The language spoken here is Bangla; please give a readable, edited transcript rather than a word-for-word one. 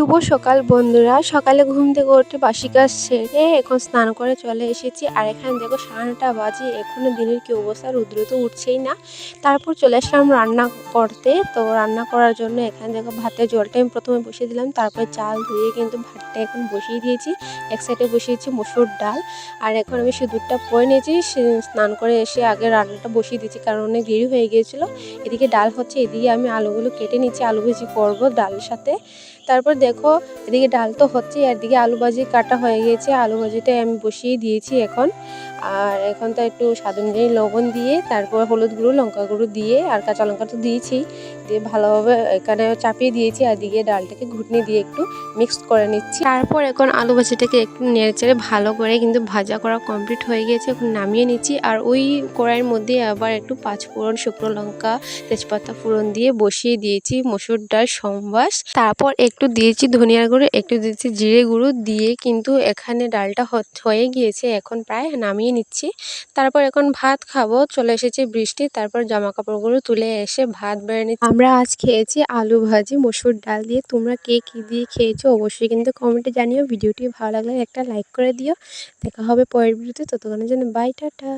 শুভ সকাল বন্ধুরা। সকালে ঘুম থেকে উঠে বাসি কাজ সেরে এখন স্নান করে চলে এসেছি। আর এখানে দেখো 9:30 বাজে, এখনো দিনের কি অবস্থা, রৌদ্র তো উঠছেই না। তারপর চলে আসলাম রান্না করতে। তো রান্না করার জন্য এখানে দেখো ভাতের জলটা আমি প্রথমে বসিয়ে দিলাম, তারপর চাল ধুয়ে কিন্তু ভাতটা এখন বসিয়ে দিয়েছি। এক সাইডে বসিয়েছি মসুর ডাল, আর এখন আমি সিঁদুরটা পরে নিয়েছি। স্নান করে এসে আগে রান্নাটা বসিয়ে দিয়েছি, কারণ অনেক দেরি হয়ে গিয়েছিলো। এদিকে ডাল হচ্ছে, এদিকে আমি আলুগুলো কেটে নিচ্ছি, আলু ভাজি করবো ডালের সাথে। তারপর দেখো এদিকে ডাল তো হচ্ছে, আর এদিকে আলু ভাজি কাটা হয়ে গেছে, আলু ভাজিটা আমি বসিয়ে দিয়েছি এখন। আর এখন তো একটু স্বাদ অনুযায়ী লবণ দিয়ে, তারপর হলুদ গুঁড়ো, লঙ্কা গুঁড়ো দিয়ে, আর কাঁচা লঙ্কা তো দিয়েছি, দিয়ে ভালোভাবে এখানে চাপিয়ে দিয়েছি। আর দিকে ডালটাকে ঘুটনি দিয়ে একটু মিক্স করে নিচ্ছি। তারপর এখন আলু ভাজিটাকে একটু নেড়েচেড়ে ভালো করে কিন্তু ভাজা করা কমপ্লিট হয়ে গেছে, এখন নামিয়ে নিচ্ছি। আর ওই কড়াইয়ের মধ্যে আবার একটু পাঁচফোড়ন, শুকনো লঙ্কা, তেজপাতা ফোড়ন দিয়ে বসিয়ে দিয়েছি মসুর ডাল সম্বাস। তারপর একটু দিয়েছি ধনিয়ার গুঁড়ো, একটু দিয়েছি জিরে গুঁড়ো দিয়ে কিন্তু এখানে ডালটা হয়ে গিয়েছে, এখন প্রায় নামিয়ে নিচ্ছি। তারপর এখন ভাত খাবো, চলে এসেছে বৃষ্টি। তারপর জামা কাপড়গুলো তুলে এসে ভাত বেড়ে নিচ্ছি। আমরা আজ খেয়েছি আলু ভাজি মসুর ডাল দিয়ে। তোমরা কে কী দিয়ে খেয়েছো অবশ্যই কিন্তু কমেন্টে জানিও। ভিডিওটি ভালো লাগলে একটা লাইক করে দিও। দেখা হবে পরের ভিডিওতে, ততক্ষণের জন্য বাই, টাটা।